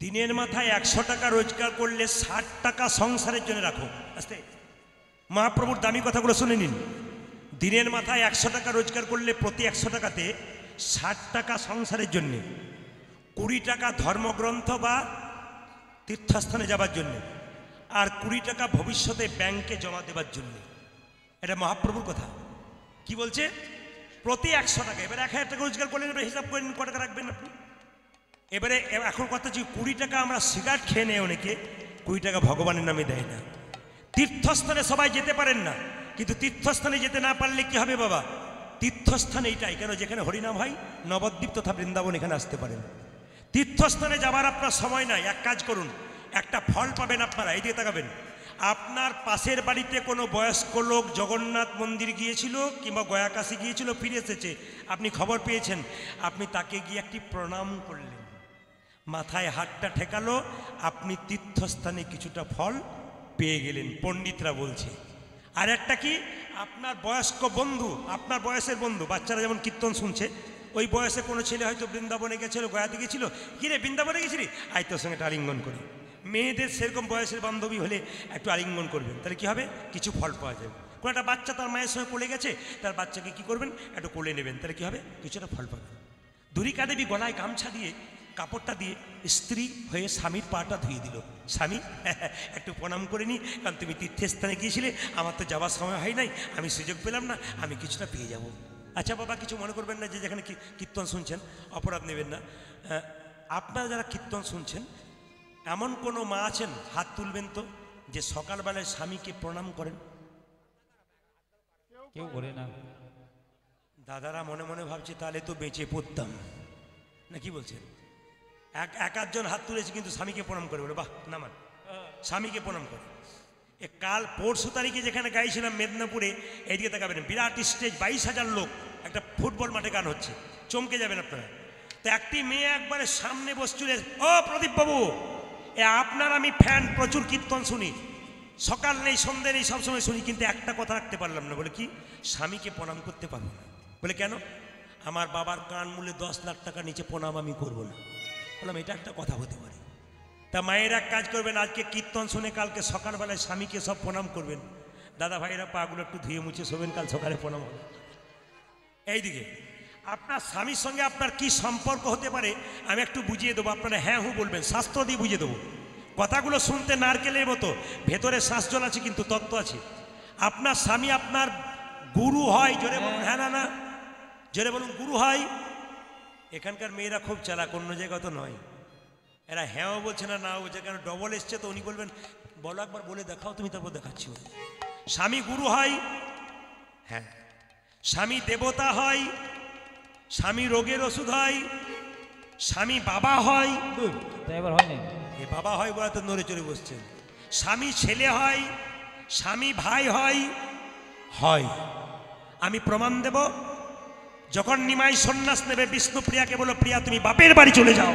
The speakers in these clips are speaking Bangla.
দিনের মাথায় 100 টাকা রোজগার করলে 60 টাকা সংসারের জন্য রাখো। আস্তে, মহাপ্রভুর দামি কথাগুলো শুনে নিন। দিনের মাথায় 100 টাকা রোজগার করলে প্রতি 100 টাকাতে 60 টাকা সংসারের জন্যে, 20 টাকা ধর্মগ্রন্থ বা তীর্থস্থানে যাবার জন্যে, আর 20 টাকা ভবিষ্যতে ব্যাংকে জমা দেবার জন্যে। এটা মহাপ্রভুর কথা। কি বলছে? প্রতি 100 টাকা। এবার 1000 টাকা রোজগার করলেন, এবার হিসাব করে কত টাকা রাখবেন আপনি। এবারে এখন কথা হচ্ছে 20 টাকা আমরা সিগারেট খেয়ে নেই, অনেকে 20 টাকা ভগবানের নামে দেয় না। তীর্থস্থানে সবাই যেতে পারেন না, কিন্তু তীর্থস্থানে যেতে না পারলে কি হবে বাবা? তীর্থস্থান এইটাই কেন, যেখানে হরিনাম হয়, নবদ্বীপ তথা বৃন্দাবন, এখানে আসতে পারেন। তীর্থস্থানে যাবার আপনার সময় নাই। এক কাজ করুন, একটা ফল পাবেন আপনারা, এই দিকে তাকাবেন। আপনার পাশের বাড়িতে কোনো বয়স্ক লোক জগন্নাথ মন্দির গিয়েছিল কিংবা গয়াকাশী গিয়েছিল, ফিরে এসেছে, আপনি খবর পেয়েছেন, আপনি তাকে গিয়ে একটি প্রণাম করলেন, মাথায় হাতটা ঠেকালো, আপনি তীর্থস্থানে কিছুটা ফল পেয়ে গেলেন, পণ্ডিতরা বলছে। আর একটা কি, আপনার বয়স্ক বন্ধু, আপনার বয়সের বন্ধু, বাচ্চারা যেমন কীর্তন শুনছে, ওই বয়সে কোনো ছেলে হয়তো বৃন্দাবনে গেছিল, গয়াতে গেছিল, কিরে বৃন্দাবনে গেছিলি, আয় তোর সঙ্গে একটা আলিঙ্গন করি। মেয়েদের সেরকম বয়সের বান্ধবী হলে একটু আলিঙ্গন করবেন, তাহলে কী হবে? কিছু ফল পাওয়া যাবে। কোনো একটা বাচ্চা তার মায়ের সঙ্গে কোলে গেছে, তার বাচ্চাকে কী করবেন? একটু কোলে নেবেন, তাহলে কী হবে? কিছুটা ফল পাবেন। দুরিকা দেবী গলায় গামছা দিয়ে, কাপড়টা দিয়ে স্ত্রী হয়ে স্বামীর পাটা ধুয়ে দিল। স্বামী, একটু প্রণাম করে নি, কারণ তুমি তীর্থস্থানে গিয়েছিলে, আমার তো যাওয়ার সময় হয় নাই, আমি সুযোগ পেলাম না, আমি কিছুটা পেয়ে যাব। আচ্ছা বাবা, কিছু মনে করবেন না যে যেখানে কীর্তন শুনছেন, অপরাধ নেবেন না। আপনারা যারা কীর্তন শুনছেন, এমন কোনো মা আছেন, হাত তুলবেন তো, যে সকালবেলায় স্বামীকে প্রণাম করেন? কেউ করে না। দাদারা মনে মনে ভাবছে তাহলে তো বেঁচে পড়তাম না, কি বলছেন? এক আধজন হাত তুলেছে, কিন্তু স্বামীকে প্রণাম করে, বলে বাহ নামান, স্বামীকে প্রণাম করে। কাল পরশু তারিখে যেখানে গাইছিলাম মেদিনীপুরে, এইদিকে তাকাবেন, বিরাট স্টেজ, 22,000 লোক, একটা ফুটবল মাঠে গান হচ্ছে, চমকে যাবেন আপনারা। তো একটি মেয়ে একবারে সামনে বসছিল, ও প্রদীপ বাবু, আপনার আমি ফ্যান, প্রচুর কীর্তন শুনি, সকাল নেই সন্ধ্যে নেই সবসময় শুনি, কিন্তু একটা কথা রাখতে পারলাম না। বলে কি? স্বামীকে প্রণাম করতে পারবো না। বলে কেন? আমার বাবার কান মূলে 10 লাখ টাকা নিচে প্রণাম আমি করবো না। বললাম এটা একটা কথা হতে পারে। তা মায়ের এক কাজ করবেন, আজকে কীর্তন শুনে কালকে সকালবেলায় স্বামীকে সব প্রণাম করবেন। দাদা ভাইরা পাগুলো একটু ধুয়ে মুছে শোবেন, কাল সকালে প্রণাম হবে। এইদিকে আপনার স্বামীর সঙ্গে আপনার কি সম্পর্ক হতে পারে আমি একটু বুঝিয়ে দেবো, আপনারা হ্যাঁ হু বলবেন, শাস্ত্র দিয়ে বুঝিয়ে দেবো। কথাগুলো শুনতে নারকেলের মতো, ভেতরে শ্বাসজল আছে, কিন্তু তত্ত্ব আছে। আপনার স্বামী আপনার গুরু হয়, জোরে বলুন হ্যাঁ না না, জোরে বলুন গুরু হয়। এখানকার মেয়েরা খুব চালাক, অন্য জায়গা তো নয়। এরা হ্যাঁও বলছে না, নাও বলছে, কারণ ডবল এসছে তো উনি বলবেন বলো একবার, বলে দেখাও তুমি, তারপর দেখাচ্ছি। স্বামী গুরু হয়, হ্যাঁ। স্বামী দেবতা হয়, স্বামী রোগের ওষুধ হয়, স্বামী বাবা হয়। এবার হয় না, এ বাবা হয় বলে তো নড়ে চড়ে বসছেন। স্বামী ছেলে হয়, স্বামী ভাই হয়, হয়। আমি প্রমাণ দেব। যখন নিমাই সন্ন্যাস নেবে, বিষ্ণুপ্রিয়াকে বলো, প্রিয়া তুমি বাপের বাড়ি চলে যাও।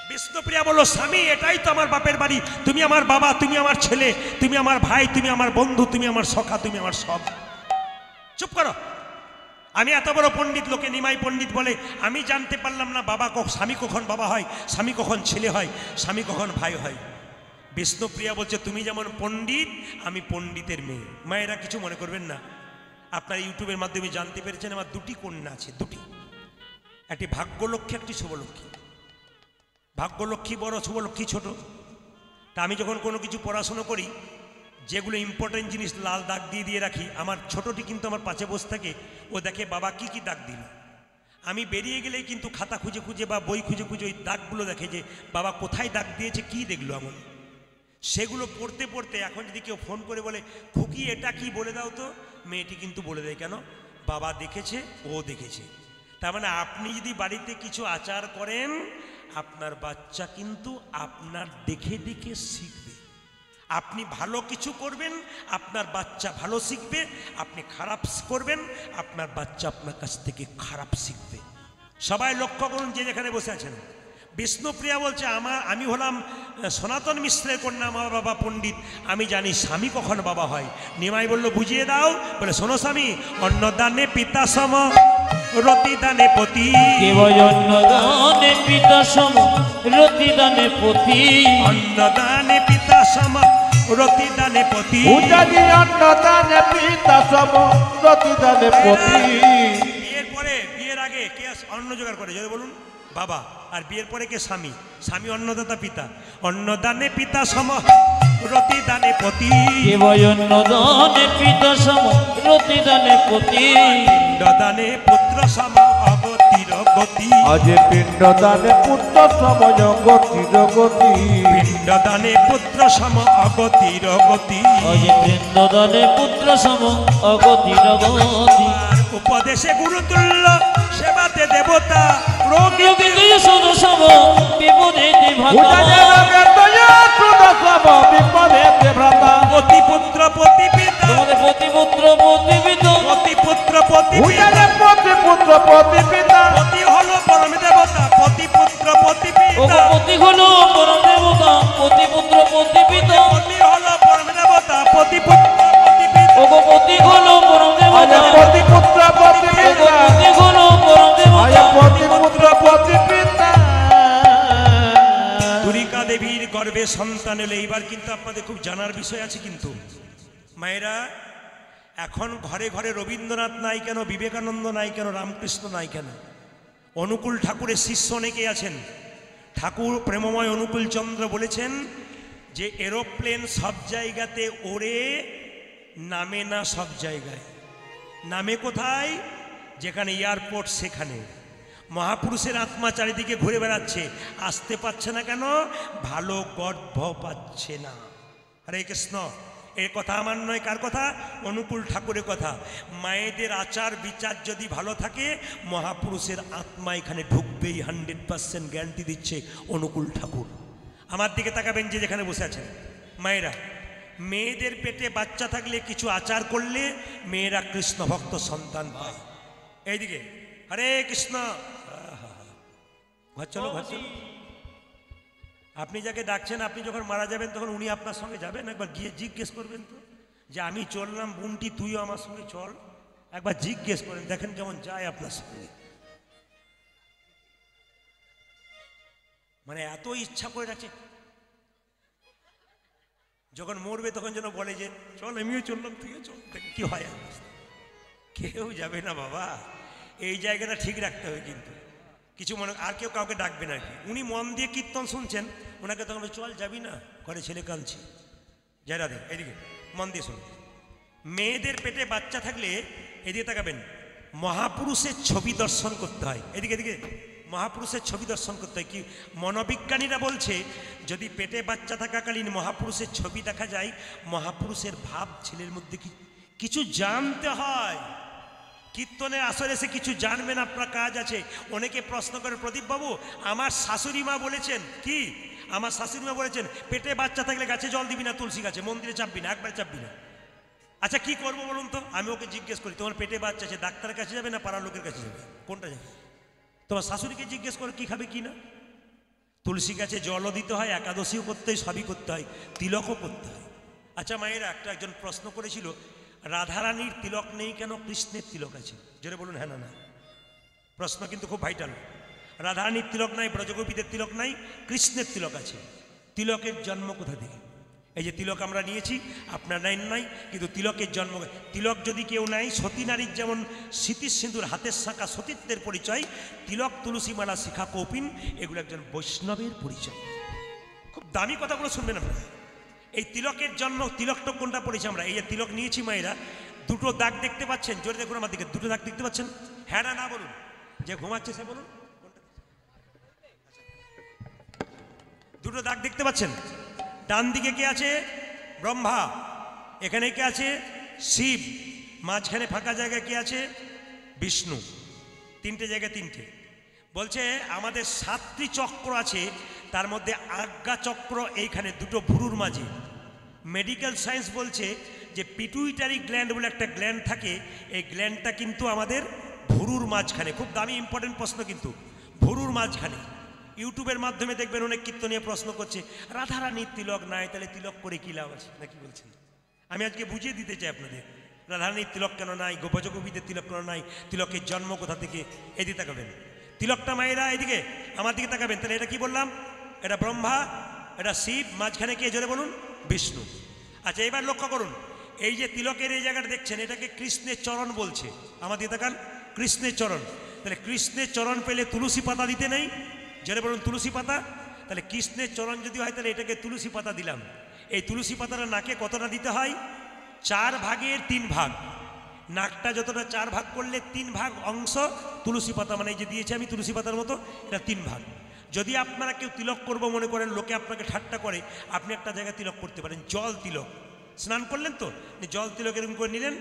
বিষ্ণুপ্রিয়া বলল, স্বামী এটাই তো আমার বাপের বাড়ি, তুমি আমার বাবা, তুমি আমার ছেলে, তুমি আমার ভাই, তুমি আমার বন্ধু, তুমি আমার সখা, তুমি আমার সব। চুপ করো। আমি এত বড় পণ্ডিত, লোকে নিমাই পণ্ডিত বলে, আমি জানতে পারলাম না বাবা স্বামী কখন বাবা হয়, স্বামী কখন ছেলে হয়, স্বামী কখন ভাই হয়। বিষ্ণুপ্রিয়া বলছে, তুমি যেমন পণ্ডিত, আমি পণ্ডিতের মেয়ে। মায়েরা কিছু মনে করবেন না, আপনার ইউটিউবের মাধ্যমে জানতে পেরেছেন আমার 2টি কন্যা আছে, 2টি। একটি ভাগ্যলক্ষ্মী, একটি শুভলক্ষ্মী। ভাগ্যলক্ষ্মী বড়, শুভলক্ষ্মী ছোট। তা আমি যখন কোনো কিছু পড়াশুনো করি, যেগুলো ইম্পর্টেন্ট জিনিস লাল দাগ দিয়ে দিয়ে রাখি, আমার ছোটটি কিন্তু আমার পাশে বসে থাকে, ও দেখে বাবা কি কি দাগ দিল। আমি বেরিয়ে গেলেই কিন্তু খাতা খুঁজে খুঁজে বা বই খুঁজে খুঁজে ওই দাগগুলো দেখে, যে বাবা কোথায় দাগ দিয়েছে, কি দেখলো এমন। সেগুলো পড়তে পড়তে এখন যদি কেউ ফোন করে বলে, খুকি এটা কি বলে দাও তো, মেয়েটি কিন্তু বলে দেয়, কেন? বাবা দেখেছে, ও দেখেছে। তার মানে আপনি যদি বাড়িতে কিছু আচার করেন, আপনার বাচ্চা কিন্তু আপনার দেখে দেখে শিখবে। আপনি ভালো কিছু করবেন, আপনার বাচ্চা ভালো শিখবে। আপনি খারাপ করবেন, আপনার বাচ্চা আপনার কাছ থেকে খারাপ শিখবে। সবাই লক্ষ্য করুন, যে যেখানে বসে আছেন। বিষ্ণুপ্রিয়া বলছে, আমি হলাম সনাতন মিশ্রের কন্যা, আমার বাবা পণ্ডিত, আমি জানি স্বামী কখন বাবা হয়। নিমাই বলল, বুঝিয়ে দাও। বলে, শোনো স্বামী, অন্নদানে পিতা সম, রতিদানে পতি। কেবল অন্নদানে পিতা সম রতিদানে পতি। অন্নদানে পিতা সম রতিদানে পতি। উজানি অন্নদানে পিতা সম রতিদানে পতি। বিয়ের পরে বিয়ের আগে কে অন্ন জোগাড় করে যদি বলুন বাবা, আর বিয়ের পরে কে স্বামী। স্বামী অন্নদাতা পিতা। অন্নদানে পিতা সম রতিদানে পতি। কেবল অন্নদানে পিতা সম রতিদানে পতি। পিণ্ডদানে পুত্র সম অগতির গতি। আজ পিণ্ডদানে পুত্র সময় গতির গতি। পিণ্ডদানে পুত্র সম অগতির গতি। আজ পিণ্ডদানে পুত্র সম অগতির গতি। উপদেশে গুরুতুল্য সেবাতে দেবতা। রোগী সদ সম বিপদে উজানি রোগের দয়া সুদ সম বিপদেতে ভ্রাতা। পতি পুত্র পতি পিতা। তোমাদের প্রতিপুত্র প্রতিপিতা। পতি পুত্র পতি পিতা। উজানি পতি পুত্র পতি পিতা। পতি হলো পরম দেবতা। পতি পুত্র পতি ও পিতা। পতি হলো পরম দেবতা। প্রতিপুত্র প্রতিপিতা। পতি হলো পরম দেবতা। পতি পুত্র পতি পিতা। ও পতি হলো পরম আজ দেবতা। পতি পুত্র পতি ও পিতা। পতি হলো পরম আজ দেবতা। পতি পুত্র পতি পিতা। দুরিকা দেবীর গর্ভে সন্তান এলে এইবার কিন্তু আপনাদের খুব জানার বিষয় আছে কিন্তু মায়েরা, এখন ঘরে ঘরে রবীন্দ্রনাথ নাই কেন, বিবেকানন্দ নাই কেন, রামকৃষ্ণ নাই কেন? অনুকূল ঠাকুরের শিষ্য অনেকেই আছেন। ঠাকুর প্রেমময় অনুকূল চন্দ্র বলেছেন যে এরোপ্লেন সব জায়গাতে ওড়ে, নামে না সব জায়গায়। নামে কোথায়? যেখানে এয়ারপোর্ট সেখানে। মহাপুরুষের আত্মা চারিদিকে ঘুরে বেড়াচ্ছে, আসতে পারছে না কেন? ভালো গর্ভ পাচ্ছে না। হরে কৃষ্ণ। এ কথা আমার নয়, কার কথা? অনুকূল ঠাকুরের কথা। মায়েদের আচার বিচার যদি ভালো থাকে, মহাপুরুষের আত্মা এখানে ঢুকবেই, 100% গ্যারান্টি দিচ্ছে অনুকূল ঠাকুর। আমার দিকে তাকাবেন যে যেখানে বসে আছেন মায়েরা, মেয়েদের পেটে বাচ্চা থাকলে কিছু আচার করলে মেয়েরা কৃষ্ণ ভক্ত সন্তান পায়। এইদিকে হরে কৃষ্ণ। ঘর চলো, ঘর চলো। আপনি যাকে ডাকছেন, আপনি যখন মারা যাবেন তখন উনি আপনার সঙ্গে যাবেন? একবার গিয়ে জিজ্ঞেস করবেন তো যে আমি চললাম বুনটি, তুইও আমার সঙ্গে চল। একবার জিজ্ঞেস করেন, দেখেন কেমন যায় আপনার সঙ্গে। মানে এত ইচ্ছা করে রাখছে, যখন মরবে তখন যেন বলে যে চল আমিও চললাম, তুইও চল। কি হয়? কেউ যাবে না বাবা। এই জায়গাটা ঠিক রাখতে হবে কিন্তু। কিছু মনে আর কেউ কাউকে ডাকবে না আর কি। উনি মন দিয়ে কীর্তন শুনছেন, ওনাকে তখন চল যাবি না, ঘরে ছেলে কাঁদছে। যাই রাধে, এদিকে মন দিয়ে শুনুন। মেয়েদের পেটে বাচ্চা থাকলে এদিকে তাকাবেন, মহাপুরুষের ছবি দর্শন করতে হয়। এদিকে এদিকে মহাপুরুষের ছবি দর্শন করতে হয়। কি মনোবিজ্ঞানীরা বলছে, যদি পেটে বাচ্চা থাকাকালীন মহাপুরুষের ছবি দেখা যায়, মহাপুরুষের ভাব ছেলের মধ্যে কিছু জানতে হয়। কীর্তনের আসরে এসে কিছু জানবেন, আপনার কাজ আছে। অনেকে প্রশ্ন করে, প্রদীপ বাবু আমার শাশুড়ি মা বলেছেন কি, আমার শাশুড়ি মা বলেছেন পেটে বাচ্চা থাকলে গাছে জল দিবি না, তুলসী গাছে, মন্দিরে চাপবি না, একবার চাপবি না। আচ্ছা কি করবো বলুন তো? আমি ওকে জিজ্ঞেস করি, তোমার পেটে বাচ্চা আছে, ডাক্তারের কাছে যাবে না পাড়ার লোকের কাছে যাবে? কোনটা যাবে? তোমার শাশুড়িকে জিজ্ঞেস করে কি খাবে কি না। তুলসী গাছে জলও দিতে হয়, একাদশীও করতে হয়, সবই করতে হয়, তিলকও করতে হয়। আচ্ছা মায়েরা, একজন প্রশ্ন করেছিল, রাধারানীর তিলক নেই কেন, কৃষ্ণের তিলক আছে? জোরে বলুন হ্যাঁ না না। প্রশ্ন কিন্তু খুব ভাইটাল। রাধারানীর তিলক নাই, ব্রজগোপীদের তিলক নাই, কৃষ্ণের তিলক আছে। তিলকের জন্ম কোথা থেকে? এই যে তিলক আমরা নিয়েছি, আপনার নাই নাই, কিন্তু তিলকের জন্ম। তিলক যদি কেউ নাই, সতী নারীর যেমন স্মৃতির সিঁদুর হাতের শাঁখা সতীত্বের পরিচয়, তিলক তুলসী মালা শিখা কৌপিন এগুলো একজন বৈষ্ণবের পরিচয়। খুব দামি কথাগুলো শুনবেন আপনারা। এই তিলকের জন্ম, তিলকটা কোনটা পড়েছি আমরা? এই যে তিলক নিয়েছি মায়েরা, দুটো দাগ দেখতে পাচ্ছেন? জোরে দেখুন আমার দিকে, দুটো দাগ দেখতে পাচ্ছেন? হ্যাঁ না না বলুন, যে ঘুমাচ্ছে সে বলুন। দুটো দাগ দেখতে পাচ্ছেন? ডান দিকে কে আছে? ব্রহ্মা। এখানে কে আছে? শিব। মাঝখানে ফাঁকা জায়গায় কে আছে? বিষ্ণু। তিনটে জায়গায় তিনটে। বলছে আমাদের 7টি চক্র আছে, তার মধ্যে আজ্ঞা চক্র এইখানে দুটো ভুরুর মাঝে। মেডিকেল সায়েন্স বলছে যে পিটুইটারি গ্ল্যান্ড বলে একটা গ্ল্যান্ড থাকে, এই গ্ল্যান্ডটা কিন্তু আমাদের ভুরুর মাঝখানে। খুব দামি ইম্পর্টেন্ট প্রশ্ন কিন্তু, ভুরুর মাঝখানে। ইউটিউবের মাধ্যমে দেখবেন অনেক কীর্তনীয় প্রশ্ন করছে, রাধারানীর তিলক নাই, তাহলে তিলক করে কী লাভ আছে, নাকি বলছেন? আমি আজকে বুঝিয়ে দিতে চাই আপনাদের। রাধারানীর তিলক কেন নাই, ব্রজগোপীদের তিলক কেন নাই, তিলকের জন্ম কোথা থেকে? এদিকে তাকাবেন, তিলকটা মায়েরা এদিকে আমার দিকে তাকাবেন। তাহলে এটা কি বললাম? এটা ব্রহ্মা, এটা শিব, মাঝখানে কে জোরে বলুন? বিষ্ণু। আচ্ছা এবার লক্ষ্য করুন, এই যে তিলকের এই জায়গাটা দেখছেন, এটাকে কৃষ্ণের চরণ বলছে। আমার দিকে তাকান, কৃষ্ণের চরণ। তাহলে কৃষ্ণের চরণ পেলে তুলসী পাতা দিতে নেই? জোরে বলুন তুলসী পাতা। তাহলে কৃষ্ণের চরণ যদি হয় তাহলে এটাকে তুলসী পাতা দিলাম। এই তুলসী পাতাটা নাকে কতটা দিতে হয়? 4 ভাগের 3 ভাগ। নাকটা যতটা 4 ভাগ করলে 3 ভাগ অংশ তুলসী পাতা, মানে এই যে দিয়েছি আমি তুলসী পাতার মতো, এটা 3 ভাগ। যদি আপনারা কেউ তিলক করবো মনে করেন, লোকে আপনাকে ঠাট্টা করে, আপনি একটা জায়গায় তিলক করতে পারেন। জল তিলক, স্নান করলেন তো, জল তিলক এরকম করে নিলেন,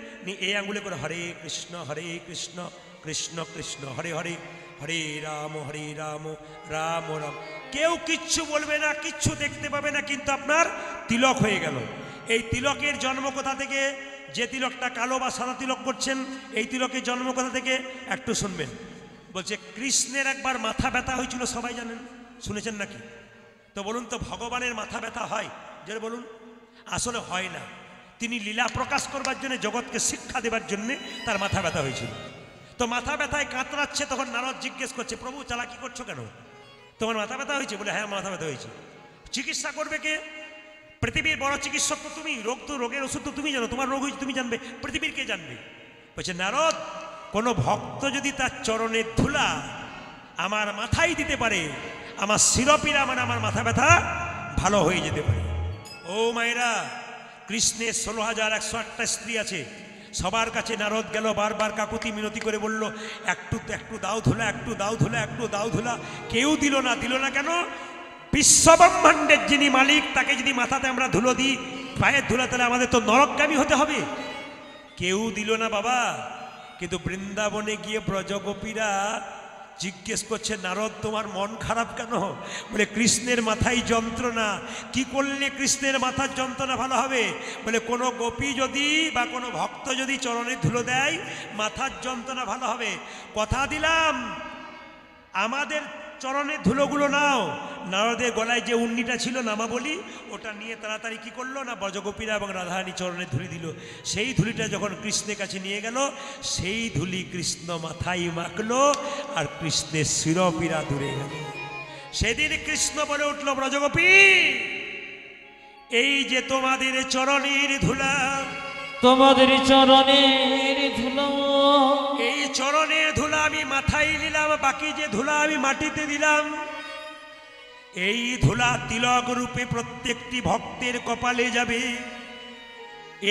এই আঙ্গুলে করে হরে কৃষ্ণ কৃষ্ণ কৃষ্ণ হরে হরে, হরে রাম রাম রাম। কেউ কিচ্ছু বলবে না, কিচ্ছু দেখতে পাবে না, কিন্তু আপনার তিলক হয়ে গেল। এই তিলকের জন্ম কোথা থেকে? যে তিলকটা কালো বা সাদা তিলক করছেন, এই তিলকের জন্ম কোথা থেকে? একটু শুনবেন। বলছে কৃষ্ণের একবার মাথা ব্যথা হয়েছিল, সবাই জানেন, শুনেছেন নাকি? তো বলুন তো, ভগবানের মাথা ব্যথা হয়? যে বলুন, আসলে হয় না। তিনি লীলা প্রকাশ করবার জন্য, জগৎকে শিক্ষা দেবার জন্য তার মাথা ব্যথা হয়েছিল। তো মাথা ব্যথায় কাতরাচ্ছে, তখন নারদ জিজ্ঞেস করছে, প্রভু চালাকি করছো কেন? তোমার মাথা ব্যথা হয়েছে? বলে হ্যাঁ মাথা ব্যথা হয়েছে। চিকিৎসা করবে কে? পৃথিবীর বড় চিকিৎসক তো তুমি, রোগের ওষুধ তো তুমি জানো, তোমার রোগ হয়েছে তুমি জানবে, পৃথিবীর কে জানবে? বলছে নারদ, কোনো ভক্ত যদি তার চরণের ধুলা আমার মাথায় দিতে পারে, আমার শিরপীড়া মানে আমার মাথা ব্যথা ভালো হয়ে যেতে পারে। ও মায়েরা, কৃষ্ণের 16,108টা স্ত্রী আছে, সবার কাছে নারদ গেল, বারবার কাকুতি মিনতি করে বলল, একটু দাও ধুলা, একটু দাও ধুলা। কেউ দিল না কেন? বিশ্বব্রহ্মাণ্ডের যিনি মালিক, তাকে যদি মাথাতে আমরা ধুলো দিই, পায়ের ধুলা, তাহলে আমাদের তো নরকগামী হতে হবে। কেউ দিল না বাবা। কিন্তু বৃন্দাবনে গিয়ে ব্রজগোপীরা জিজ্ঞেস করছে, নারদ তোমার মন খারাপ কেন? বলে কৃষ্ণের মাথায় যন্ত্রণা। কি করলে কৃষ্ণের মাথার যন্ত্রণা ভালো হবে? বলে কোনো গোপী যদি বা কোনো ভক্ত যদি চরণে ধুলো দেয়, মাথার যন্ত্রণা ভালো হবে। কথা দিলাম, আমাদের চরণের ধুলোগুলো নাও। নারদের গলায় যে উন্নিটা ছিল নামাবলী, ওটা নিয়ে তাড়াতাড়ি কি করলো না, ব্রজগোপীরা এবং রাধারানী চরণে ধুলি দিল। সেই ধুলিটা যখন কৃষ্ণের কাছে নিয়ে গেল, সেই ধুলি কৃষ্ণ মাথায় মাখলো, আর কৃষ্ণের শিরপীড়া দূরে গেল। সেদিন কৃষ্ণ বলে উঠল, ব্রজগোপী, এই যে তোমাদের চরণের ধুলা, তোমাদের চরণের ধুলো, এই চরণের ধুলা আমি মাথায় নিলাম, বাকি যে ধুলা আমি মাটিতে দিলাম। এই ধুলা তিলক রূপে প্রত্যেকটি ভক্তের কপালে যাবে।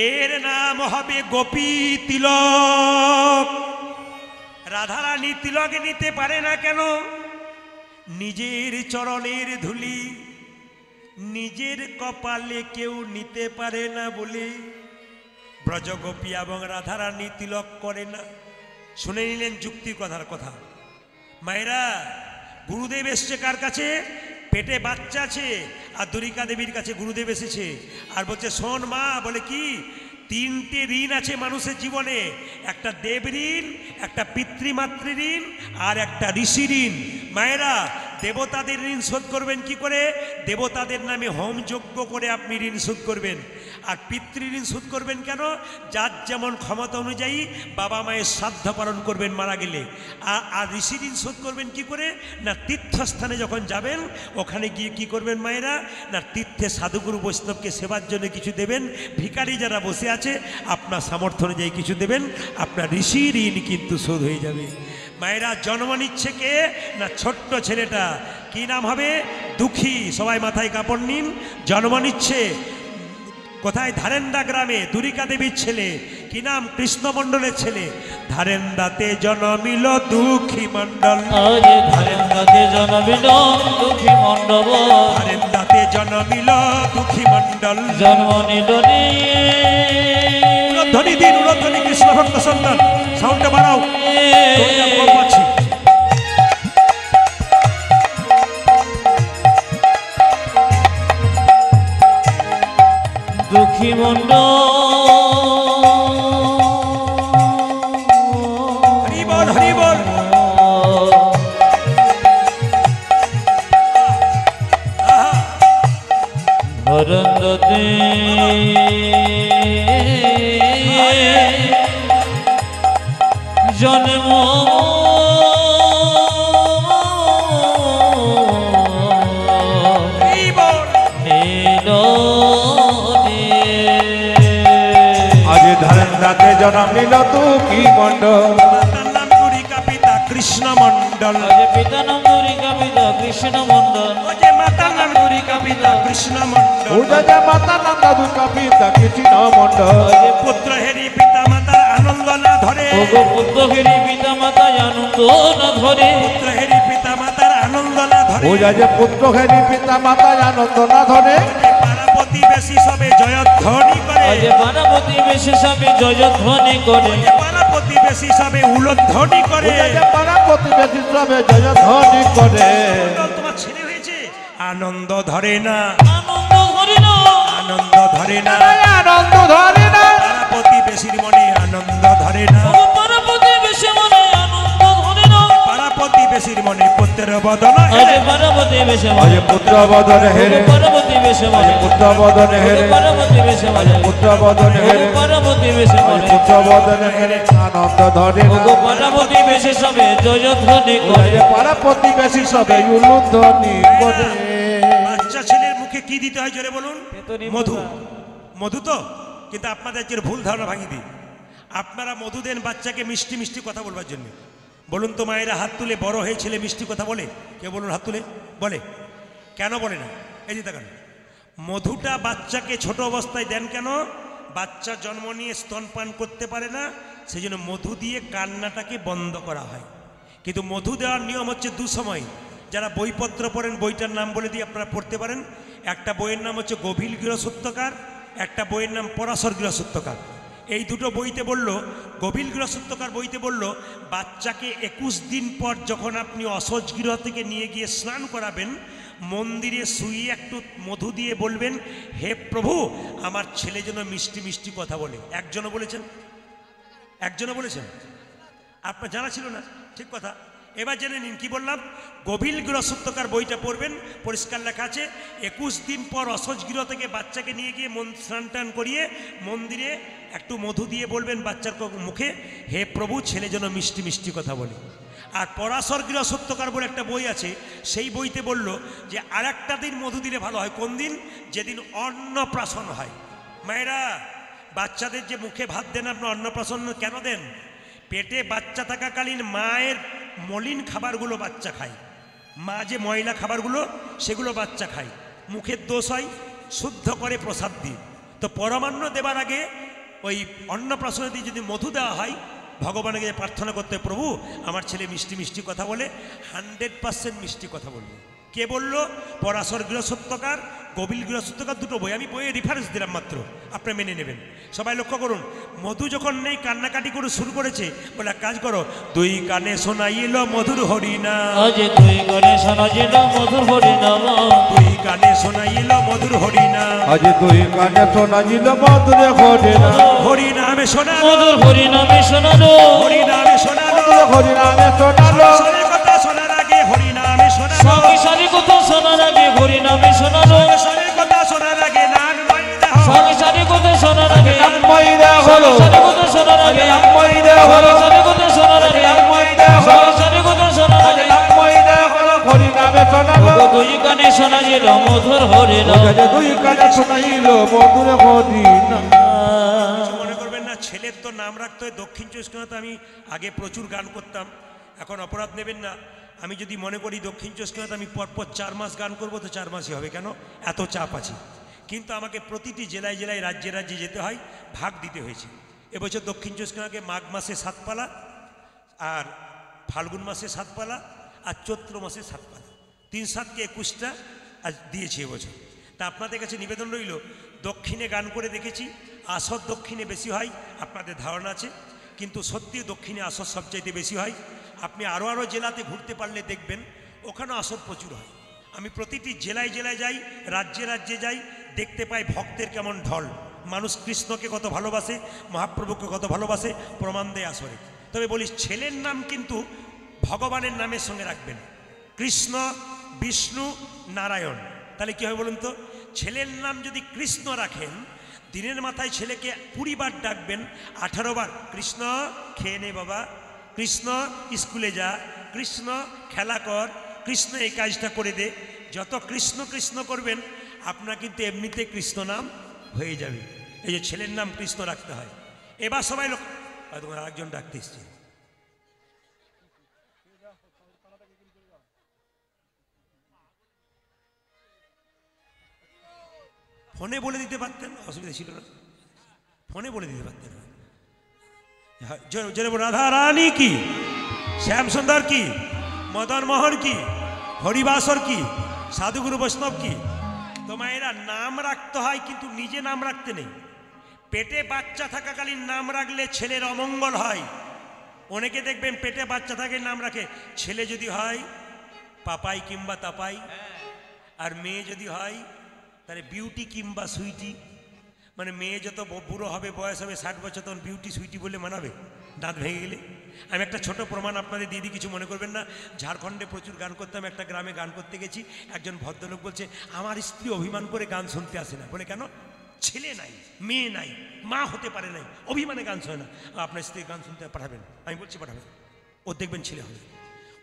এর নাম হবে গোপী তিলক। রাধারানী তিলক নিতে পারে না কেন? নিজের চরণের ধুলি নিজের কপালে কেউ নিতে পারে না বলে ব্রজগোপী এবং রাধারানী তিলক করে না। শুনে নিলেন যুক্তির কথার কথা। মায়েরা, গুরুদেব এসছে কার কাছে? পেটে বাচ্চা আছে, আর দ্বারিকা দেবীর কাছে গুরুদেব এসেছে, আর বলছে শোন মা, বলে কি, 3টে ঋণ আছে মানুষের জীবনে, একটা দেব ঋণ, একটা পিতৃমাতৃ ঋণ, আর একটা ঋষি ঋণ। মায়েরা, দেবতাদের ঋণ শোধ করবেন কি করে? দেবতাদের নামে হোম যজ্ঞ করে আপনি ঋণ শোধ করবেন। আর পিতৃ ঋণ শোধ করবেন কেন? যার যেমন ক্ষমতা অনুযায়ী বাবা মায়ের শ্রাদ্ধ পালন করবেন মারা গেলে। আর ঋষি ঋণ শোধ করবেন কি করে? না তীর্থস্থানে যখন যাবেন, ওখানে গিয়ে কি করবেন মায়েরা? না তীর্থে সাধুগুরু বৈষ্ণবকে সেবার জন্য কিছু দেবেন। ভিখারি যারা বসে আছে, আপনার সামর্থ্য অনুযায়ী কিছু দেবেন, আপনার ঋষি ঋণ কিন্তু শোধ হয়ে যাবে। মায়েরা, জন্ম নিচ্ছে কে? না ছোট্ট ছেলেটা। কি নাম হবে? দুঃখী। সবাই মাথায় কাপড় নিন। জন্ম নিচ্ছে কোথায়? ধারেন্দা গ্রামে, দ্বারিকা দেবীর ছেলে। কি নাম? কৃষ্ণ মণ্ডলের ছেলে। ধারেন্দাতে জন্মিল দুঃখী মণ্ডল, ধারেন্দাতে জন্মিল দুঃখী মণ্ডল, ধারেন্দাতে জন্মিল দুঃখী মণ্ডল। জন্ম নিল উড়ধ্বনি দিন, উড়ধ্বনি, কৃষ্ণ ভক্ত সন্তান, সাউন্ডটা বাড়াও। পাচ্ছি দুঃখী মণ্ডল। হরি বল, হরি বল। ধরন্দতে জন্ম এই বল। আজ ধরেন্দ্রাতে জন্ম নিল দুঃখী মণ্ডল মাতার নাম গুরিকা পিতা কৃষ্ণ মণ্ডল। পিতা নাম দুরিকা পিতা কৃষ্ণ মন্ডল ও যে মাতার নাম গুরিকা পিতা কৃষ্ণ মণ্ডল। পূজা যে মাতা নাম দাদু কাপিতা কৃষ্ণ মণ্ডল পুত্র হেরি পিতা মাতার আনন্দ না ধরে। ওগো পুত্রগিরি পিতা মাতা আনন্দ না ধরে পুত্র হেরি পিতা মাতার আনন্দ না ধরে। পূজা যে পুত্র হেরি পিতা মাতা আনন্দ না ধরে পাড়া প্রতিবেশী সবে জয়ধ্বনি করে। আজ বারাবতী বিশেষাবে জয়ধ্বনি করে পাড়া প্রতিবেশী সবে উলধ্বনি করে। পূজা যে পাড়া প্রতিবেশী সবে জয়ধ্বনি করে মণ্ডল, তোমার ছেলে হয়েছে আনন্দ ধরে না। আনন্দ ধরে না আনন্দ ধরে না। আনন্দ ধরে না পাড়া প্রতিবেশীর মনে আনন্দ ধরে না। ওগো বারাবতী বেশে মনে আনন্দ ধরে না পাড়া প্রতিবেশীর মনে পুত্রের বদন আজ হেরে। বারাবতী বেশে আজ মনে পুত্র বদন হেরে পার্বতী বেশে মনে পুত্র বদন হেরে পার্বতী বেশে মনে পুত্র বদন হেরে পার্বতী বেশে মনে পুত্র বদন হেরে আনন্দ ধরে না ওগো পার্বতী বেশে সবে জয়ধ্বনি করে পাড়া প্রতিবেশী সবে উলুধ্বনি করে বাচ্চা ছেলের মুখে কি দিতে হয় জোরে বলুন? পেতনি মধু। পোকা। মধু তো, কিন্তু আপনাদের যে ভুল ধারণা ভাঙিয়ে দিই। আপনারা মধু দেন বাচ্চাকে মিষ্টি মিষ্টি কথা বলবার জন্য। বলুন তো মায়েরা হাত তুলে, বড় হয়ে ছেলে মিষ্টি কথা বলে? কেউ বলুন হাত তুলে। বলে? কেন বলে না? এই যে দেখেন, মধুটা বাচ্চাকে ছোট অবস্থায় দেন কেন? বাচ্চা জন্ম নিয়ে স্তনপান করতে পারে না, সেই জন্য মধু দিয়ে কান্নাটাকে বন্ধ করা হয়। কিন্তু মধু দেওয়ার নিয়ম হচ্ছে দু সময়। যারা বইপত্র পড়েন বইটার নাম বলে দিয়ে আপনারা পড়তে পারেন। একটা বইয়ের নাম হচ্ছে গভীর গৃহসূত্রকার, একটা বইয়ের নাম পরাশর গৃহসূত্রকার। এই দুটো বইতে বলল, গভীর গৃহসূত্রকার বইতে বলল, বাচ্চাকে 21 দিন পর যখন আপনি অসহজ গৃহ থেকে নিয়ে গিয়ে স্নান করাবেন, মন্দিরে শুয়ে একটু মধু দিয়ে বলবেন, হে প্রভু আমার ছেলে যেন মিষ্টি মিষ্টি কথা বলে। একজনও বলেছেন? একজনও বলেছেন? আপনার জানা ছিল না? ঠিক কথা। এবার জেনে নিন কি বললাম। গভীর গৃহসূত্রকার বইটা পড়বেন, পরিষ্কার লেখা আছে 21 দিন পর অসহজ গৃহ থেকে বাচ্চাকে নিয়ে গিয়ে স্নান টান করিয়ে মন্দিরে একটু মধু দিয়ে বলবেন বাচ্চার মুখে, হে প্রভু ছেলে যেন মিষ্টি মিষ্টি কথা বলে। আর পরাশর গৃহসূত্রকার বলে একটা বই আছে, সেই বইতে বলল যে আর একটা দিন মধু দিলে ভালো হয়। কোন দিন? যেদিন অন্নপ্রাশন হয়। মায়েরা বাচ্চাদের যে মুখে ভাত দেন, আপনার অন্নপ্রাশন কেন দেন? পেটে বাচ্চা থাকাকালীন মায়ের মলিন খাবারগুলো বাচ্চা খায়। মা যে ময়লা খাবারগুলো সেগুলো বাচ্চা খায়, মুখের দোষ হয়, শুদ্ধ করে প্রসাদ দিয়ে। তো পরমান্ন দেবার আগে ওই অন্নপ্রাশনে দিয়ে যদি মধু দেওয়া হয়, ভগবানকে যে প্রার্থনা করতে, প্রভু আমার ছেলে মিষ্টি মিষ্টি কথা বলে, 100% মিষ্টি কথা বলবে। কে বলল? পরাশর গৃহসূত্রকার, গভীর গৃহসূত্রকার, দুটো বই। আমি বইয়ে রেফারেন্স দিলাম মাত্র, আপনি মেনে নেবেন। সবাই লক্ষ্য করুন, মধু যখন নেই কান্নাকাটি করে শুরু করেছে, বলে এক কাজ করো, দুই কানে শোনাইল মধুর হরিনা, আজ তুই গণে শোনাজিল মধুর হরিনাম দুই কানে শোনাইল মধুর হরিনা, আজ তুই কানে শোনাজিল মধুরে হরে না হরিনামে শোনালো, মধুর হরিনামে শোনালো হরিনামে শোনালো, হরি নামে শোনালো সংসারের কথা শোনার আগে হরিনামে শোনালো, সংসারী কথা শোনার আগে হরিনামে শোনালো সংসারের কথা শোনার আগে নাম ময়দা হলো, সংসারী কথা শোনার আগে ময়দা হলো সংসারী কথা শোনার আগে ময়দা হলো সংসারী কথা শোনার আগে ময়দা হলো সংসারী কথা শোনার আগে ময়দা হলো হরি নামে শোনালো দুই কানে শোনাজিল মধুর হরিনাম দুই কানে শোনাইল মধুরে হরি না কিছু মনে করবেন না। ছেলের তো নাম রাখতে হয়। দক্ষিণ চব্বিশ পরগনাতে আমি আগে প্রচুর গান করতাম, এখন অপরাধ নেবেন না। আমি যদি মনে করি দক্ষিণ চব্বিশ পরগনাতে আমি পরপর 4 মাস গান করব, তো 4 মাসই হবে। কেন? এত চাপ আছে। কিন্তু আমাকে প্রতিটি জেলায় জেলায় রাজ্যে রাজ্যে যেতে হয়, ভাগ দিতে হয়েছে। এবছর দক্ষিণ চব্বিশ পরগনাকে মাঘ মাসে 7 পালা, আর ফাল্গুন মাসে 7 পালা, আর চৈত্র মাসে 7 পালা, 3-7-কে 21টা আজ দিয়েছি এবছর। তা আপনাদের কাছে নিবেদন রইল, দক্ষিণে গান করে দেখেছি, আসর দক্ষিণে বেশি হয়, আপনাদের ধারণা আছে। কিন্তু সত্যি দক্ষিণে আসর সবচাইতে বেশি হয়। আপনি আরও জেলাতে ঘুরতে পারলে দেখবেন ওখানেও আসর প্রচুর হয়। আমি প্রতিটি জেলায় জেলায় যাই, রাজ্যে রাজ্যে যাই, দেখতে পাই ভক্তের কেমন ঢল। মানুষ কৃষ্ণকে কত ভালোবাসে, মহাপ্রভুকে কত ভালোবাসে, প্রমাণ দেয় আসরে। তবে বলি, ছেলের নাম কিন্তু ভগবানের নামের সঙ্গে রাখবেন। কৃষ্ণ, বিষ্ণু, নারায়ণ। তাহলে কী হবে বলুন তো? ছেলের নাম যদি কৃষ্ণ রাখেন, দিনের মাথায় ছেলেকে 20 বার ডাকবেন, 18 বার কৃষ্ণ খেয়ে নে বাবা, কৃষ্ণ স্কুলে যা, কৃষ্ণ খেলা কর, কৃষ্ণ এই কাজটা করে দে। যত কৃষ্ণ কৃষ্ণ করবেন আপনার কিন্তু এমনিতে কৃষ্ণ নাম হয়ে যাবে। এই যে ছেলের নাম কৃষ্ণ রাখতে হয়। এবার সবাই লোক তোমার আরেকজন ডাকতে এসছে। ফোনে বলে দিতে পারতেন, অসুবিধা ছিল না, ফোনে বলে দিতে পারতেন। রাধা রানী কি, শ্যাম সুন্দর কি, মদন মোহন কি, হরিবাসর কি, সাধুগুরু বৈষ্ণব কি। তোমার এরা নাম রাখতে হয় কিন্তু নিজে নাম রাখতে নেই। পেটে বাচ্চা থাকাকালীন নাম রাখলে ছেলের অমঙ্গল হয়। অনেকে দেখবেন পেটে বাচ্চা থাকে নাম রাখে, ছেলে যদি হয় পাপাই কিংবা তাপাই, আর মেয়ে যদি হয় তাহলে বিউটি কিংবা সুইটি। মানে মেয়ে যত বুড়ো হবে, বয়স হবে 60 বছর, তখন বিউটি সুইটি বলে মানাবে দাঁত ভেঙে গেলে। আমি একটা ছোট প্রমাণ আপনাদের দিয়ে দিই, কিছু মনে করবেন না। ঝাড়খণ্ডে প্রচুর গান করতাম, একটা গ্রামে গান করতে গেছি, একজন ভদ্রলোক বলছে আমার স্ত্রী অভিমান করে গান শুনতে আসে না। বলে কেন? ছেলে নাই, মেয়ে নাই, মা হতে পারে নাই, অভিমানে গান শোনে না। আপনার স্ত্রী গান শুনতে পাঠাবেন? আমি বলছি পাঠাবেন, ও দেখবেন ছেলে হবে।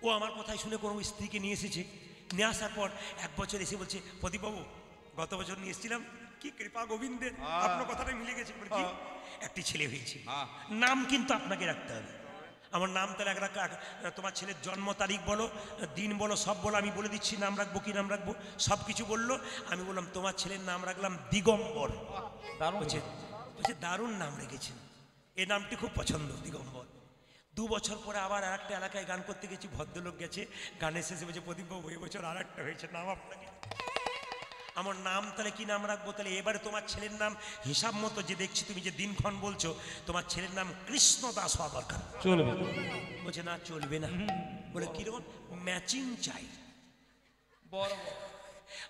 ও আমার কথাই শুনে কোনো স্ত্রীকে নিয়ে এসেছে, নিয়ে আসার পর 1 বছর এসে বলছে প্রদীপবাবু গত বছর নিয়ে এসেছিলাম, কি কৃপা গোবিন্দের, আপনার কথাটা মিলে গেছে। বলে কি? একটি ছেলে হয়েছে। নাম কিন্তু আপনাকে রাখতে হবে। আমার নাম তাহলে তোমার ছেলের জন্ম তারিখ বলো, দিন বলো, সব বলো, আমি বলে দিচ্ছি নাম রাখবো কি নাম রাখবো, সব কিছু বললো। আমি বললাম তোমার ছেলের নাম রাখলাম দিগম্বর। বলছে দারুণ নাম রেখেছেন, এই নামটি খুব পছন্দ, দিগম্বর। 2 বছর পরে আবার আর একটা এলাকায় গান করতে গেছি, ভদ্রলোক গেছে, গানের শেষে বলছে প্রদীপবাবু এবছর আর একটা হয়েছে নাম আপনাকে। আমার নাম তাহলে কি নাম রাখবো? তাহলে এবারে তোমার ছেলের নাম হিসাব মতো যে দেখছি তুমি যে দিনক্ষণ বলছো, তোমার ছেলের নাম কৃষ্ণ দাস হওয়া দরকার। চলবে? বলছে না চলবে না। বলে কিরকম? ম্যাচিং চাই।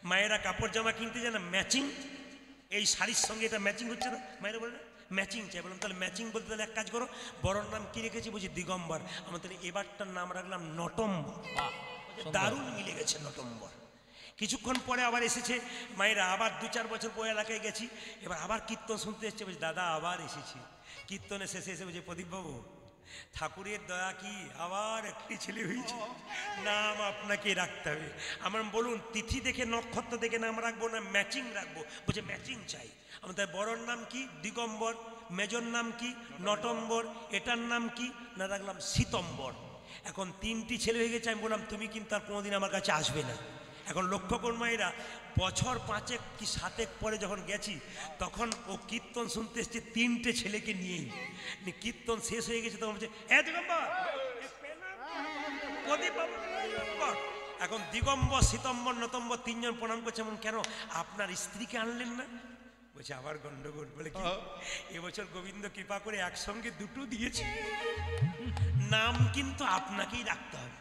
মায়েরা কাপড় জামা কিনতে যায় না, ম্যাচিং, এই শাড়ির সঙ্গে এটা ম্যাচিং হচ্ছে না, মায়েরা বলে না ম্যাচিং চাই। বললাম তাহলে ম্যাচিং বলতে তাহলে এক কাজ করো, বড়র নাম কি রেখেছি? বলছি দিগম্বর। আমার তাহলে এবারটার নাম রাখলাম নটম্বর। দারুণ মিলে গেছে নটম্বর। কিছুক্ষণ পরে আবার এসেছে মায়েরা, আবার 2-4 বছর পরে এলাকায় গেছি, এবার আবার কীর্তন শুনতে এসছে। বলছি দাদা আবার এসেছি। কীর্তনে শেষে এসে বলছে প্রদীপবাবু ঠাকুরের দয়া কি আবার একটি ছেলে হয়েছে, নাম আপনাকে রাখতে হবে। আমার বলুন তিথি দেখে নক্ষত্র দেখে নাম রাখবো না ম্যাচিং রাখবো? বলছে ম্যাচিং চাই। আমাদের বড়র নাম কি? দিগম্বর। মেজর নাম কি? নটম্বর। এটার নাম কি? না রাখলাম শীতম্বর। এখন 3টি ছেলে হয়ে গেছে। আমি বললাম তুমি কিন্তু আর কোনোদিন আমার কাছে আসবে না। এখন লক্ষ্য করুন মায়েরা, বছর 5 কি 7 পরে যখন গেছি, তখন ও কীর্তন শুনতে এসছে 3টে ছেলেকে নিয়েই। কীর্তন শেষ হয়ে গেছে, তখন বলছে এখন দিগম্বর, শীতম্বর, নতম্বর 3জন প্রণাম করছে। এমন কেন? আপনার স্ত্রীকে আনলেন না? বলছে আবার গন্ডগোল। বলে কি? এবছর গোবিন্দ কৃপা করে একসঙ্গে 2টো দিয়েছে। নাম কিন্তু আপনাকেই রাখতে হবে।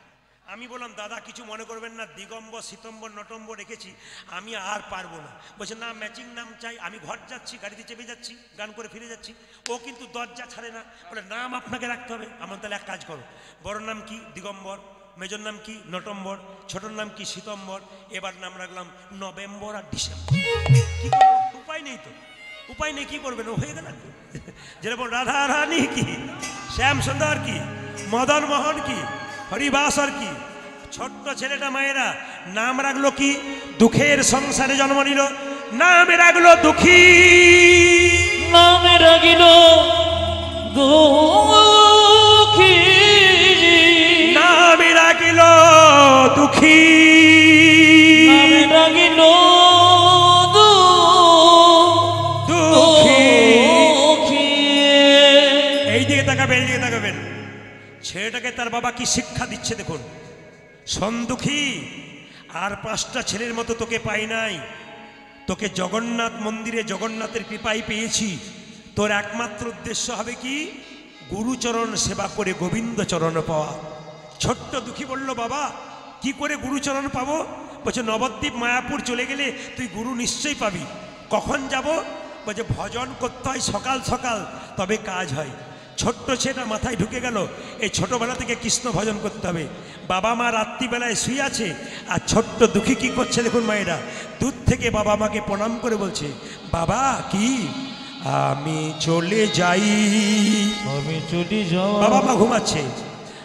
আমি বললাম দাদা কিছু মনে করবেন না, দিগম্বর, শীতম্বর, নটম্বর রেখেছি, আমি আর পারবো না। বলছে না ম্যাচিং নাম চাই। আমি ঘর যাচ্ছি, গাড়িতে চেপে যাচ্ছি, গান করে ফিরে যাচ্ছি, ও কিন্তু দরজা ছাড়ে না। বলে নাম আপনাকে রাখতে হবে। আমার তাহলে এক কাজ করো, বড় নাম কি? দিগম্বর। মেজর নাম কি? নটম্বর। ছোটর নাম কি? শীতম্বর। এবার নাম রাখলাম নভেম্বর আর ডিসেম্বর। কি করবো? উপায় নেই তো, উপায় নেই, কি করবেন? ও হয়ে গেল। যেরকম রাধা রানী কি, শ্যাম সুন্দর কি, মদন মোহন কি, হরিবাসর কি। ছোট্ট ছেলেটা মায়েরা নাম রাখলো কি? দুঃখের সংসারে জন্ম নিল, নামে রাখলো দুঃখী। নামে রাখিল দুঃখী, নামে রাখিল দুঃখী, নামে রাখিল দুঃখী। দুঃখী। এই দিকে তাকাবেন, এই দিকে তাকাবেন। ছেলেটাকে তার বাবা কি শিক্ষা দিচ্ছে দেখুন। শোন দুঃখী, আর 5টা ছেলের মতো তোকে পাই নাই, তোকে জগন্নাথ মন্দিরে জগন্নাথের কৃপাই পেয়েছি। তোর একমাত্র উদ্দেশ্য হবে কি? গুরুচরণ সেবা করে গোবিন্দ চরণ পাওয়া। ছোট্ট দুঃখী বলল বাবা কি করে গুরুচরণ পাবো? বলছে নবদ্বীপ মায়াপুর চলে গেলে তুই গুরু নিশ্চয়ই পাবি। কখন যাব? বলছে ভজন করতে হয় সকাল সকাল, তবে কাজ হয়। ছোট্ট ছেলেটা মাথায় ঢুকে গেল, এই ছোটবেলা থেকে কৃষ্ণ ভজন করতে হবে। বাবা মা রাত্রিবেলায় শুয়ে আছে, আর ছোট্ট দুঃখী কি করছে দেখুন মায়েরা, দূর থেকে বাবা মাকে প্রণাম করে বলছে বাবা কি আমি চলে যাই। আমি চলে যাই। বাবা মা ঘুমাচ্ছে,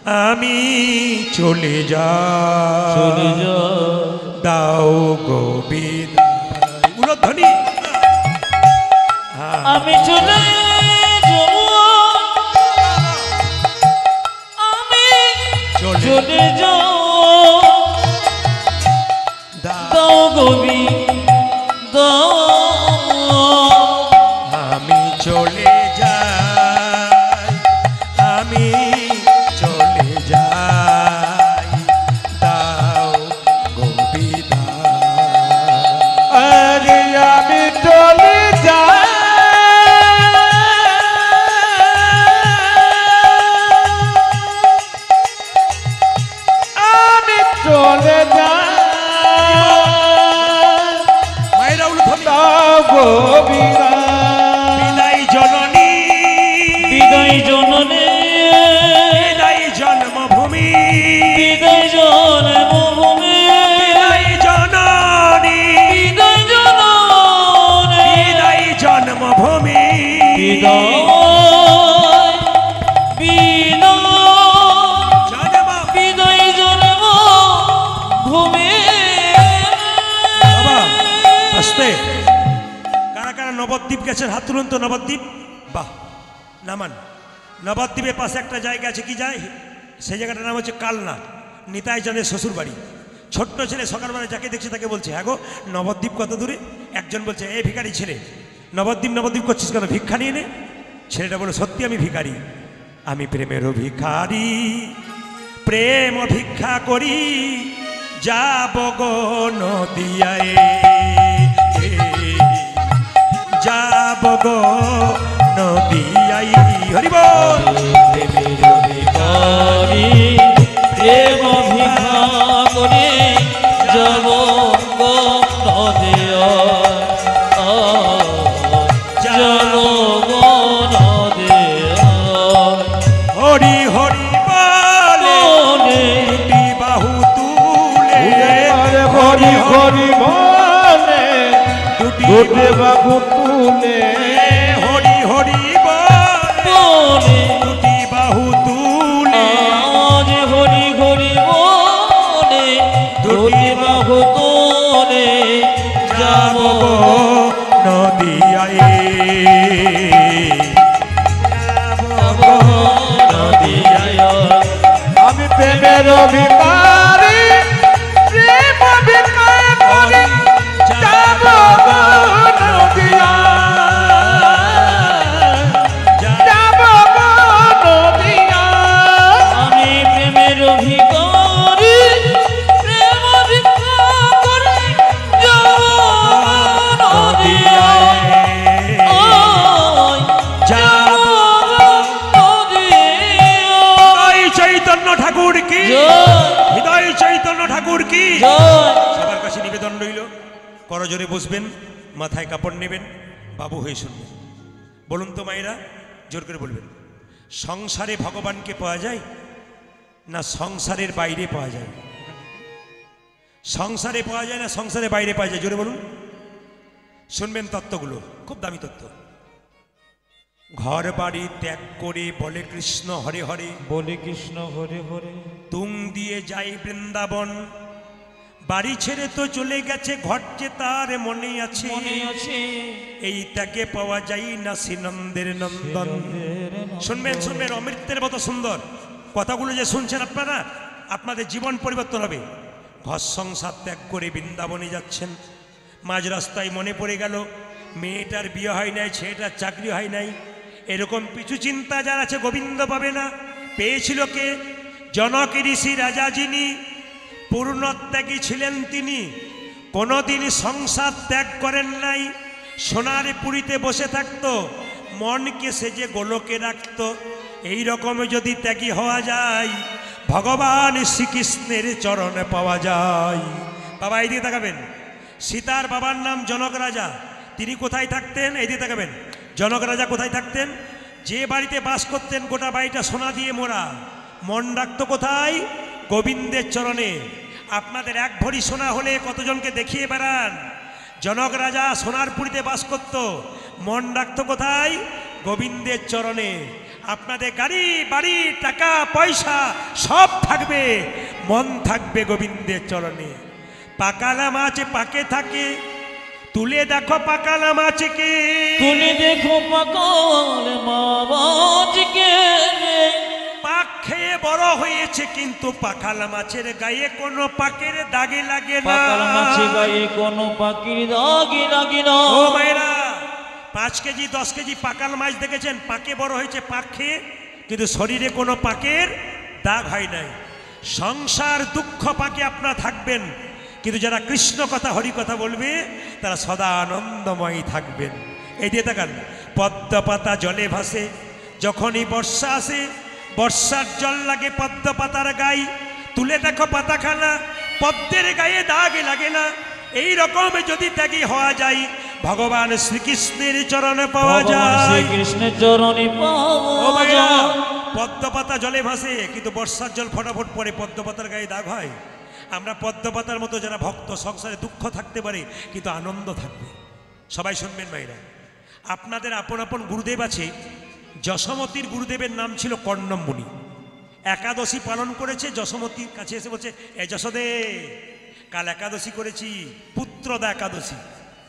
আমি চলে যা চলে যা দাও গো বিদায় উলধ্বনি আমি চলে যাব আমি চলে যাও দাও গবি দাও আমি চলে যাই আমি চলে যাই দাও গো বিদায় আরে আমি চলে যাই আমি চলে যাই মায়েরা উলধ্বনি দাও গো বিদায় বিদায় জননী বিদায় জননী বিদায় জন্মভূমি বিদায় জন্মভূমি বিদায় জননী বিদায় জননী বিদায় জন্মভূমি বিদায় জন্ম বিদায় জন্মভূমি বাবা আস্তে কারা কারা নবদ্বীপ গেছেন হাত তুলুন তো নবদ্বীপ বাহ নামান নবদ্বীপের পাশে একটা জায়গা আছে কি যায় সেই জায়গাটার নাম হচ্ছে কালনা নিতাই জনের শ্বশুর বাড়ি ছোট্ট ছেলে সকালবেলা যাকে দেখছে তাকে বলছে হ্যাঁ গো নবদ্বীপ কত দূরে একজন বলছে এই ভিখারি ছেলে নবদ্বীপ নবদ্বীপ করছিস কেন ভিক্ষা নিয়ে নে ছেলেটা বলে সত্যি আমি ভিখারি আমি প্রেমেরও ভিখারি প্রেম ভিক্ষা করি যাব গো নদিয়ায় যাব গো নদিয়াই হরিব প্রেমের ভিখারি প্রেম ভিক্ষা করে যাব গো নদিয়া যাব গো নদিয়া হরি হরি বলে দুটি বাহু তুলে আরে হরি হরি বলে দুটি গোটে বাবু তুলে হরি হরি বলে বলে দুটি বাহু তুলে আজ হরি হরি বলে দুটি বাহু তোলে যাব যাব গো নদিয়ায় যাব গো নদিয়ায় আমি প্রেমের ভিখারি প্রেম ভিক্ষা করি যাব গো নদিয়া যাব গো নদিয়া আমি প্রেমের ভিখারি প্রেম ভিক্ষা করে যাব নদিয়ায় যাব নদিয়ায় চৈতন্য ঠাকুর কি জয় হৃদয় চৈতন্য ঠাকুর কি জয় সবার কাছে নিবেদন রইল করজোরে বসবেন মাথায় কাপড় নেবেন বাবু হয়ে শুনবেন বলুন তো মায়েরা জোর করে বলবেন সংসারে ভগবানকে পাওয়া যায় না সংসারের বাইরে পাওয়া যায় সংসারে পাওয়া যায় না সংসারের বাইরে পাওয়া যায় জোরে বলুন শুনবেন তত্ত্বগুলো খুব দামি তত্ত্ব ঘর বাড়ি ত্যাগ করে বলে কৃষ্ণ হরে হরে বলে কৃষ্ণ হরে হরে তুং দিয়ে যাই বৃন্দাবন বাড়ি ছেড়ে তো চলে গেছে ঘর যে তার মনে আছে মনে আছে এই তাকে পাওয়া যায় না শ্রীনন্দের নন্দন শুনবেন শুনবেন অমৃতের মতো সুন্দর কথাগুলো যে শুনছেন আপনারা আপনাদের জীবন পরিবর্তন হবে ঘর সংসার ত্যাগ করে বৃন্দাবনে যাচ্ছেন মাঝ রাস্তায় মনে পড়ে গেল মেয়েটার বিয়ে হয় নাই ছেলেটার চাকরি হয় নাই এরকম পিছু চিন্তা যার আছে গোবিন্দ পাবে না পেয়েছিল কে জনক ঋষি রাজা যিনি পূর্ণত্যাগী ছিলেন তিনি কোনোদিন সংসার ত্যাগ করেন নাই সোনার পুরীতে বসে থাকতো মনকে সেজে গোলকে রাখত এই রকম যদি ত্যাগী হওয়া যায় ভগবান শ্রীকৃষ্ণের চরণে পাওয়া যায় বাবা এই দিকে তাকাবেন সীতার বাবার নাম জনক রাজা তিনি কোথায় থাকতেন এই দিকে তাকাবেন জনক রাজা কোথায় থাকতেন যে বাড়িতে বাস করতেন গোটা বাড়িটা সোনা দিয়ে মোড়া মন রাখতো কোথায় গোবিন্দের চরণে আপনাদের এক ভরি সোনা হলে কতজনকে দেখিয়ে বেড়ান জনক রাজা সোনারপুরীতে বাস করত মন রাখতো কোথায় গোবিন্দের চরণে আপনাদের গাড়ি বাড়ি টাকা পয়সা সব থাকবে, মন থাকবে গোবিন্দের চরণে। পাকালা মাছ পাকে থাকে, তুলে দেখো পাকালা মাছকে, তুলে দেখো পাকাল মাছকে। পাক খেয়ে বড় হয়েছে কিন্তু পাকালা মাছের গায়ে কোনো পাকের দাগে লাগে না। পাকাল মাছের গায়ে কোনো পাখির দাগি লাগে না। ও মায়েরা, 5 কেজি 10 কেজি পাকাল মাছ দেখেছেন, পাকে বড় হয়েছে পাক খেয়ে, কিন্তু শরীরে কোনো পাকের দাগ হয় নাই। সংসার দুঃখ পাকে আপনারা থাকবেন, কিন্তু যারা কৃষ্ণ কথা হরি কথা বলবে তারা সদা আনন্দময় থাকবেন। এই দিয়ে তাকান, পদ্ম পাতা জলে ভাসে, যখনই বর্ষা আসে বর্ষার জল লাগে পদ্ম পাতার গায়ে, তুলে দেখো পাতাখানা পদ্মের গায়ে দাগ লাগে না। এই রকম যদি ত্যাগী হওয়া যায় ভগবান শ্রীকৃষ্ণের চরণে পাওয়া যায়। শ্রীকৃষ্ণের চরণে ও পাওয়া ভাইরা, যায়। পদ্ম পাতা জলে ভাসে, কিন্তু বর্ষার জল ফটাফট পড়ে পদ্ম পাতার গায়ে দাগ হয়। আমরা পদ্ম পাতার মতো যারা ভক্ত, সংসারে দুঃখ থাকতে পারে কিন্তু আনন্দ থাকবে। সবাই শুনবেন ভাইরা, আপনাদের আপন আপন গুরুদেব আছে। যশোমতীর গুরুদেবের নাম ছিল কর্ণম মুনি। একাদশী পালন করেছে, যশোমতীর কাছে এসে বলছে, এ যশোদে, কাল একাদশী করেছি, পুত্রদা একাদশী।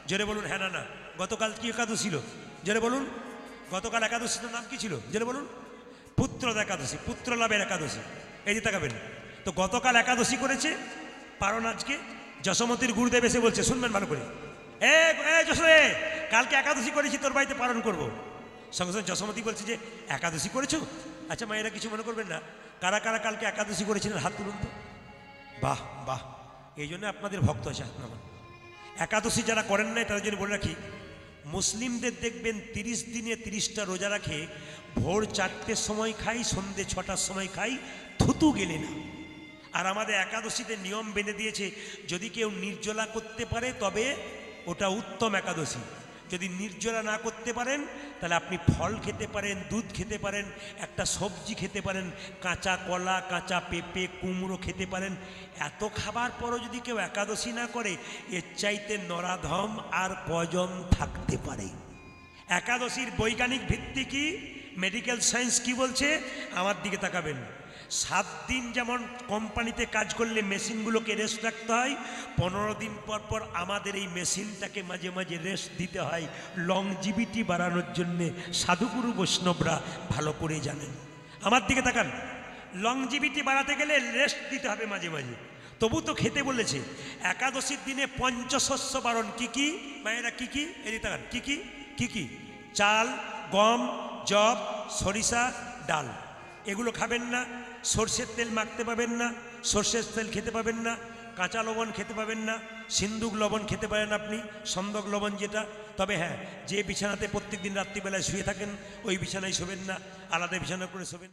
জোরে বলুন হ্যাঁ না না। গতকাল কি একাদশী ছিল? জোরে বলুন। গতকাল একাদশীর নাম কি ছিল? জোরে বলুন। পুত্রদা একাদশী, পুত্র লাভের একাদশী। এই যে তাকাবেন, তো গতকাল একাদশী করেছে, পারণ আজকে। যশোমতীর গুরুদেব এসে বলছে, শুনবেন ভালো করে, এ যশোদে, কালকে একাদশী করেছি, তোর বাড়িতে পালন করবো। সঙ্গে সঙ্গে যশোমতী বলছে যে, একাদশী করেছো? আচ্ছা মায়েরা কিছু মনে করবেন না, কারা কারা কালকে একাদশী করেছিলেন হাত তুলুন তো। বাহ বাহ, এই জন্য আপনাদের ভক্ত আছে হাত নামান। একাদশী যারা করেন নাই তাদের জন্য বলে রাখি, মুসলিমদের দেখবেন 30 দিনে 30টা রোজা রাখে, ভোর 4টের সময় খাই, সন্ধ্যে 6টার সময় খাই, থুতু গেলে না। আর আমাদের একাদশীতে নিয়ম বেঁধে দিয়েছে, যদি কেউ নির্জলা করতে পারে তবে ওটা উত্তম একাদশী। যদি নির্জলা না করতে পারেন তাহলে আপনি ফল খেতে পারেন, দুধ খেতে পারেন, একটা সবজি খেতে পারেন, কাঁচা কলা, কাঁচা পেঁপে, কুমড়ো খেতে পারেন। এত খাবার পরও যদি কেউ একাদশী না করে, এর চাইতে নরাধম আর কজন থাকতে পারে? একাদশীর বৈজ্ঞানিক ভিত্তি কি, মেডিকেল সায়েন্স কি বলছে আমার দিকে তাকাবেন। 7 দিন যেমন কোম্পানিতে কাজ করলে মেশিনগুলোকে রেস্ট রাখতে হয়, 15 দিন পর পর আমাদের এই মেশিনটাকে মাঝে মাঝে রেস্ট দিতে হয়, লংজিভিটি বাড়ানোর জন্যে। সাধুগুরু বৈষ্ণবরা ভালো করে জানেন। আমার দিকে তাকান, লংজিভিটি বাড়াতে গেলে রেস্ট দিতে হবে মাঝে মাঝে, তবু তো খেতে বলেছে। একাদশীর দিনে পঞ্চশস্য বারণ কি কি মায়েরা, কি কি এদিকে তাকান, কি কি কি কি? চাল, গম, জব, সরিষা, ডাল, এগুলো খাবেন না। সর্ষের তেল মাখতে পাবেন না, সর্ষের তেল খেতে পাবেন না, কাঁচা লবণ খেতে পাবেন না, সিন্দুক লবণ খেতে পারেন আপনি, সন্দক লবণ যেটা। তবে হ্যাঁ, যে বিছানাতে প্রত্যেক দিন রাত্রিবেলায় শুয়ে থাকেন ওই বিছানায় শোবেন না, আলাদা বিছানা করে শোবেন।